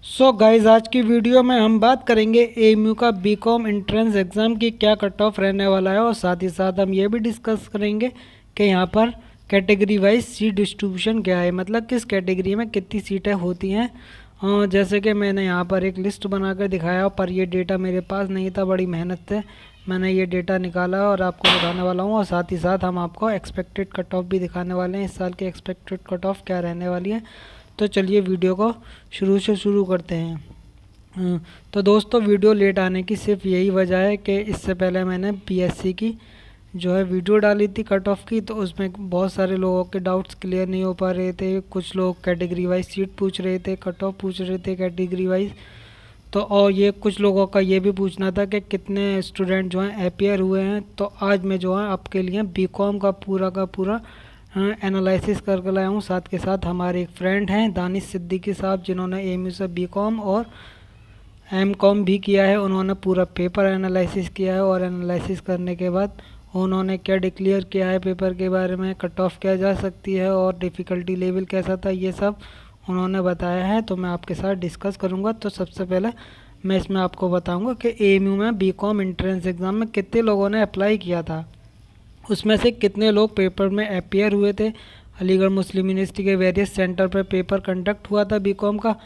So guys आज की video में हम बात करेंगे एएमयू का बीकॉम एंट्रेंस एग्ज़ाम की क्या कट ऑफ रहने वाला है और साथ ही साथ हम ये भी डिस्कस करेंगे कि यहाँ पर कैटेगरी वाइज सीट डिस्ट्रीब्यूशन क्या है, मतलब किस कैटेगरी में कितनी सीटें होती हैं। जैसे कि मैंने यहाँ पर एक लिस्ट बनाकर दिखाया, पर ये डेटा मेरे पास नहीं था, बड़ी मेहनत से मैंने ये डेटा निकाला और आपको दिखाने वाला हूँ। और साथ ही साथ हम आपको एक्सपेक्टेड कट ऑफ भी दिखाने वाले हैं, इस साल की एक्सपेक्टेड कट ऑफ क्या रहने वाली है। तो चलिए वीडियो को शुरू से शुरू करते हैं। तो दोस्तों वीडियो लेट आने की सिर्फ यही वजह है कि इससे पहले मैंने पीएससी की जो है वीडियो डाली थी कट ऑफ की, तो उसमें बहुत सारे लोगों के डाउट्स क्लियर नहीं हो पा रहे थे। कुछ लोग कैटेगरी वाइज सीट पूछ रहे थे, कट ऑफ पूछ रहे थे कैटेगरी वाइज। तो और ये कुछ लोगों का ये भी पूछना था कि कितने स्टूडेंट जो हैं अपीयर हुए हैं। तो आज मैं जो है आपके लिए बीकॉम का पूरा एनालिसिस करके लाया हूँ। साथ के साथ हमारे एक फ्रेंड हैं दानिश सिद्दीकी साहब, जिन्होंने एएमयू से बीकॉम और एमकॉम भी किया है। उन्होंने पूरा पेपर एनालिसिस किया है और एनालिसिस करने के बाद उन्होंने क्या डिक्लेयर किया है पेपर के बारे में, कट ऑफ क्या जा सकती है और डिफ़िकल्टी लेवल कैसा था, ये सब उन्होंने बताया है। तो मैं आपके साथ डिस्कस करूँगा। तो सबसे पहले मैं इसमें आपको बताऊँगा कि एएमयू में बीकॉम एंट्रेंस एग्ज़ाम में कितने लोगों ने अप्लाई किया था, उसमें से कितने लोग पेपर में अपीयर हुए थे। अलीगढ़ मुस्लिम यूनिवर्सिटी के वेरियस सेंटर पर पेपर कंडक्ट हुआ था बीकॉम का,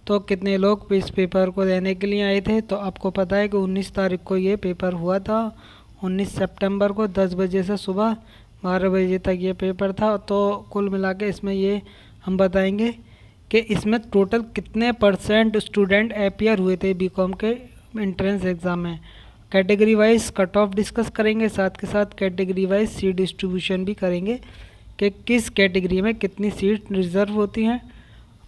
तो कितने लोग इस पेपर को देने के लिए आए थे। तो आपको पता है कि 19 तारीख को ये पेपर हुआ था, 19 सितंबर को 10 बजे से सुबह 12 बजे तक ये पेपर था। तो कुल मिला के इसमें ये हम बताएंगे कि इसमें टोटल कितने परसेंट स्टूडेंट अपीयर हुए थे बीकॉम के एंट्रेंस एग्ज़ाम में। Category wise cut off discuss करेंगे, साथ के साथ कैटेगरी वाइज सीट डिस्ट्रीब्यूशन भी करेंगे कि किस कैटेगरी में कितनी सीट रिजर्व होती हैं।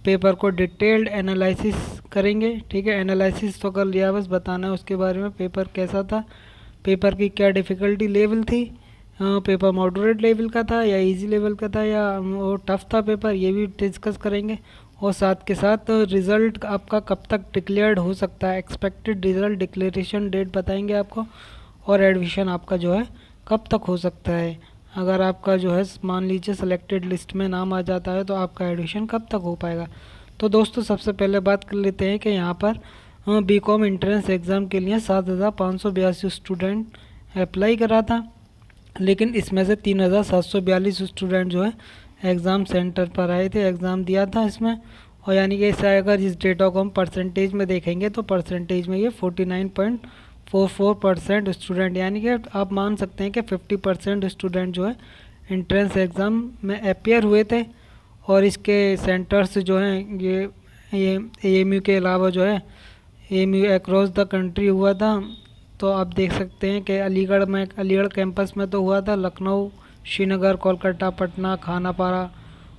पेपर को डिटेल्ड एनालिसिस करेंगे, ठीक है। एनालिसिस तो कर लिया, बस बताना है उसके बारे में पेपर कैसा था, पेपर की क्या डिफ़िकल्टी लेवल थी, पेपर मॉडरेट लेवल का था या इजी लेवल का था या वो टफ़ था पेपर, ये भी डिस्कस करेंगे। और साथ के साथ रिज़ल्ट आपका कब तक डिक्लेयर्ड हो सकता है, एक्सपेक्टेड रिज़ल्ट डिक्लेरेशन डेट बताएंगे आपको। और एडमिशन आपका जो है कब तक हो सकता है, अगर आपका जो है मान लीजिए सेलेक्टेड लिस्ट में नाम आ जाता है तो आपका एडमिशन कब तक हो पाएगा। तो दोस्तों सबसे पहले बात कर लेते हैं कि यहाँ पर बीकॉम एंट्रेंस एग्ज़ाम के लिए 7,582 स्टूडेंट अप्लाई करा था, लेकिन इसमें से 3,742 स्टूडेंट जो है एग्ज़ाम सेंटर पर आए थे, एग्ज़ाम दिया था इसमें। और यानी कि इसे अगर इस डेटा को हम परसेंटेज में देखेंगे तो परसेंटेज में ये 49.44% स्टूडेंट, यानी कि आप मान सकते हैं कि 50% स्टूडेंट जो है एंट्रेंस एग्ज़ाम में अपीयर हुए थे। और इसके सेंटर्स जो हैं ये एएमयू के अलावा जो है एएमयू अक्रॉस द कंट्री हुआ था। तो आप देख सकते हैं कि अलीगढ़ कैंपस में तो हुआ था, लखनऊ, श्रीनगर, कोलकाता, पटना, खानापारा,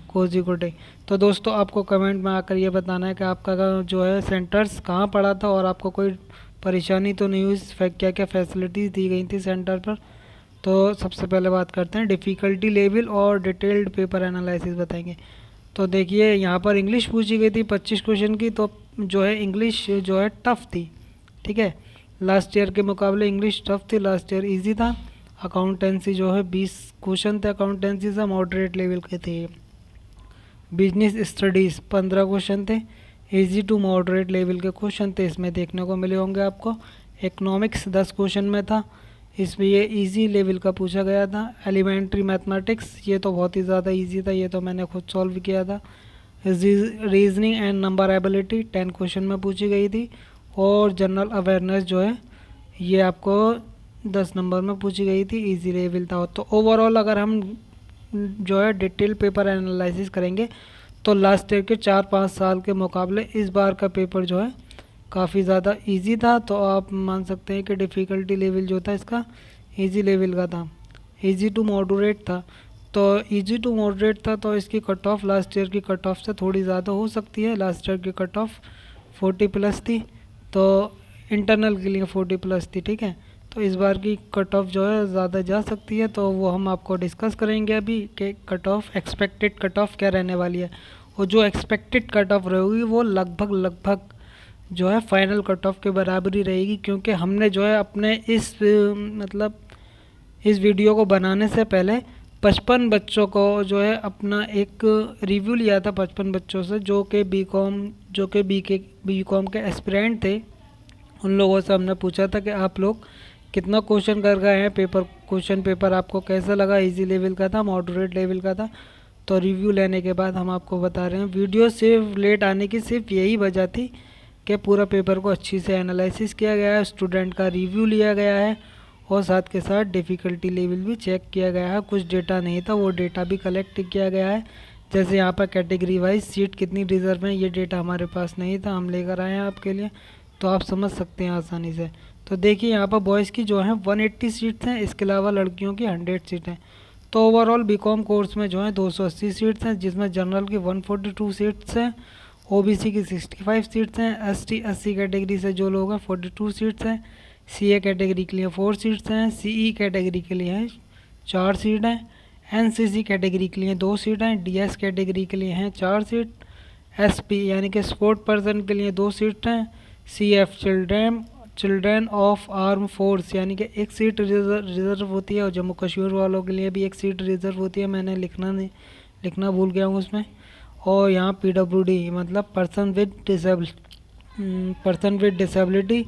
कोझीकोड। तो दोस्तों आपको कमेंट में आकर ये बताना है कि आपका जो है सेंटर्स कहाँ पड़ा था और आपको कोई परेशानी तो नहीं हुई, क्या क्या फैसिलिटीज़ दी गई थी सेंटर पर। तो सबसे पहले बात करते हैं डिफ़िकल्टी लेवल और डिटेल्ड पेपर एनालिसिस बताएंगे। तो देखिए यहाँ पर इंग्लिश पूछी गई थी 25 क्वेश्चन की, तो जो है इंग्लिश जो है टफ़ थी, ठीक है। लास्ट ईयर के मुकाबले इंग्लिश टफ़ थी, लास्ट ईयर इजी था। अकाउंटेंसी जो है 20 क्वेश्चन थे, अकाउंटेंसी से मॉडरेट लेवल के थे। बिजनेस स्टडीज़ 15 क्वेश्चन थे, इजी टू मॉडरेट लेवल के क्वेश्चन थे, इसमें देखने को मिले होंगे आपको। इकोनॉमिक्स 10 क्वेश्चन में था, इसमें ये इजी लेवल का पूछा गया था। एलिमेंट्री मैथमेटिक्स ये तो बहुत ही ज़्यादा इजी था, ये तो मैंने खुद सॉल्व किया था। Reasoning and number ability 10 question में पूछी गई थी। और जनरल अवेयरनेस जो है ये आपको 10 नंबर में पूछी गई थी, इजी लेवल था। तो ओवरऑल अगर हम जो है डिटेल पेपर एनालिसिस करेंगे तो लास्ट ईयर के 4-5 साल के मुकाबले इस बार का पेपर जो है काफ़ी ज़्यादा इजी था। तो आप मान सकते हैं कि डिफ़िकल्टी लेवल जो था इसका इजी लेवल का था, इजी टू मॉडरेट था। तो इजी टू मॉडरेट था तो इसकी कट ऑफ लास्ट ईयर की कट ऑफ से थोड़ी ज़्यादा हो सकती है। लास्ट ईयर की कट ऑफ 40+ थी, तो इंटरनल के लिए 40+ थी, ठीक है। तो इस बार की कट ऑफ जो है ज़्यादा जा सकती है, तो वो हम आपको डिस्कस करेंगे अभी कि cut off expected cut off क्या रहने वाली है। और जो एक्सपेक्टेड कट ऑफ रहेगी वो लगभग जो है फाइनल कट ऑफ के बराबर ही रहेगी, क्योंकि हमने जो है अपने इस मतलब इस वीडियो को बनाने से पहले 55 बच्चों को जो है अपना एक रिव्यू लिया था 55 बच्चों से जो कि बी कॉम के एस्पिरेंट थे। उन लोगों से हमने पूछा था कि आप लोग कितना क्वेश्चन कर गए हैं, क्वेश्चन पेपर आपको कैसा लगा, इजी लेवल का था, मॉडरेट लेवल का था। तो रिव्यू लेने के बाद हम आपको बता रहे हैं। वीडियो सिर्फ लेट आने की सिर्फ यही वजह थी कि पूरा पेपर को अच्छी से एनालिसिस किया गया है, स्टूडेंट का रिव्यू लिया गया है और साथ के साथ डिफ़िकल्टी लेवल भी चेक किया गया है। कुछ डेटा नहीं था, वो डेटा भी कलेक्ट किया गया है। जैसे यहाँ पर कैटेगरी वाइज सीट कितनी रिजर्व है, ये डेटा हमारे पास नहीं था, हम लेकर आए हैं आपके लिए, तो आप समझ सकते हैं आसानी से। तो देखिए यहाँ पर बॉयज़ की जो है 180 सीट्स हैं, इसके अलावा लड़कियों की 100 सीट हैं। तो ओवरऑल बीकॉम कोर्स में जो है 280 सीट्स हैं, जिसमें जनरल की 142 सीट्स हैं, ओबीसी की 65 सीट्स हैं, एसटी एससी कैटेगरी से जो लोग हैं 42 सीट्स हैं, सीए कैटेगरी के लिए 4 सीट्स हैं, सीई कैटेगरी के लिए हैं 4 सीट हैं, एनसीसी कैटेगरी के लिए 2 सीट हैं, डीएस कैटेगरी के लिए हैं 4 सीट, एसपी यानी कि स्पोर्ट पर्सन के लिए 2 सीट हैं, CF children of arm force यानी कि 1 सीट रिज़र्व होती है, और जम्मू कश्मीर वालों के लिए भी 1 सीट रिज़र्व होती है। मैंने लिखना भूल गया हूँ उसमें। और यहाँ पीडब्ल्यूडी मतलब पर्सन विद डिसेबिलिटी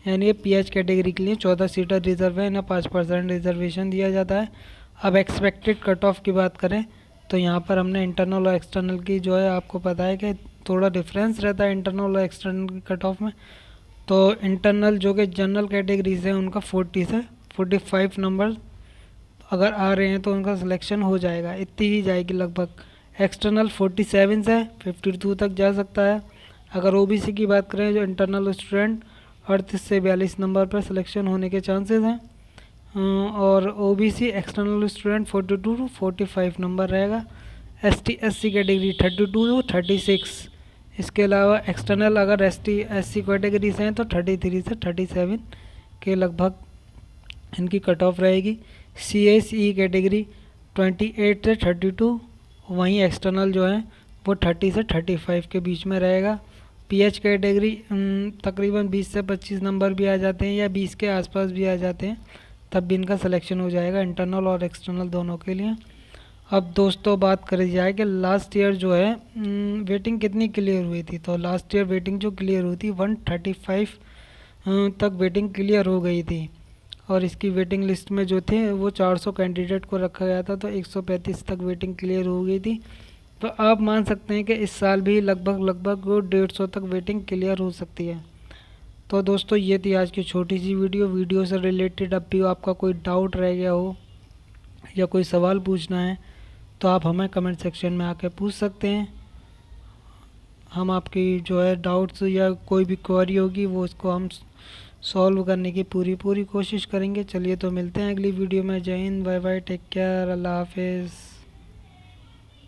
यानी पीएच कैटेगरी के लिए 14 सीटर रिज़र्व है, इन्हें 5% रिजर्वेशन दिया जाता है। अब एक्सपेक्टेड कट ऑफ की बात करें तो यहाँ पर हमने इंटरनल और एक्सटर्नल की जो है, आपको पता है कि थोड़ा डिफरेंस रहता है इंटरनल और एक्सटर्नल की कट ऑफ में। तो इंटरनल जो कि जनरल कैटेगरी से उनका 40 से 45 नंबर अगर आ रहे हैं तो उनका सिलेक्शन हो जाएगा, इतनी ही जाएगी लगभग। एक्सटर्नल 47 से 52 तक जा सकता है। अगर ओबीसी की बात करें जो इंटरनल स्टूडेंट 38 से 42 नंबर पर सिलेक्शन होने के चांसेस हैं, और OBC external student 42 to 45 number रहेगा। ST SC category 32 to 36। इसके अलावा एक्सटर्नल अगर एससी कैटेगरी से हैं तो 33 से 37 के लगभग इनकी कट ऑफ रहेगी। सीएसई कैटेगरी 28 से 32, वहीं एक्सटर्नल जो है वो 30 से 35 के बीच में रहेगा। पीएच कैटेगरी तकरीबन 20 से 25 नंबर भी आ जाते हैं या 20 के आसपास भी आ जाते हैं, तब भी इनका सिलेक्शन हो जाएगा इंटरनल और एक्सटर्नल दोनों के लिए। अब दोस्तों बात करी जाए कि लास्ट ईयर जो है वेटिंग कितनी क्लियर हुई थी, तो लास्ट ईयर वेटिंग जो क्लियर हुई थी 135 तक वेटिंग क्लियर हो गई थी, और इसकी वेटिंग लिस्ट में जो थे वो 400 कैंडिडेट को रखा गया था, तो 135 तक वेटिंग क्लियर हो गई थी। तो आप मान सकते हैं कि इस साल भी लगभग 150 तक वेटिंग क्लियर हो सकती है। तो दोस्तों ये थी आज की छोटी सी वीडियो से रिलेटेड अब भी आपका कोई डाउट रह गया हो या कोई सवाल पूछना है तो आप हमें कमेंट सेक्शन में आके पूछ सकते हैं। हम आपकी जो है डाउट्स या कोई भी क्वेरी होगी वो उसको हम सॉल्व करने की पूरी कोशिश करेंगे। चलिए तो मिलते हैं अगली वीडियो में। जय हिंद, बाय बाय, टेक केयर, अल्लाह हाफिज़।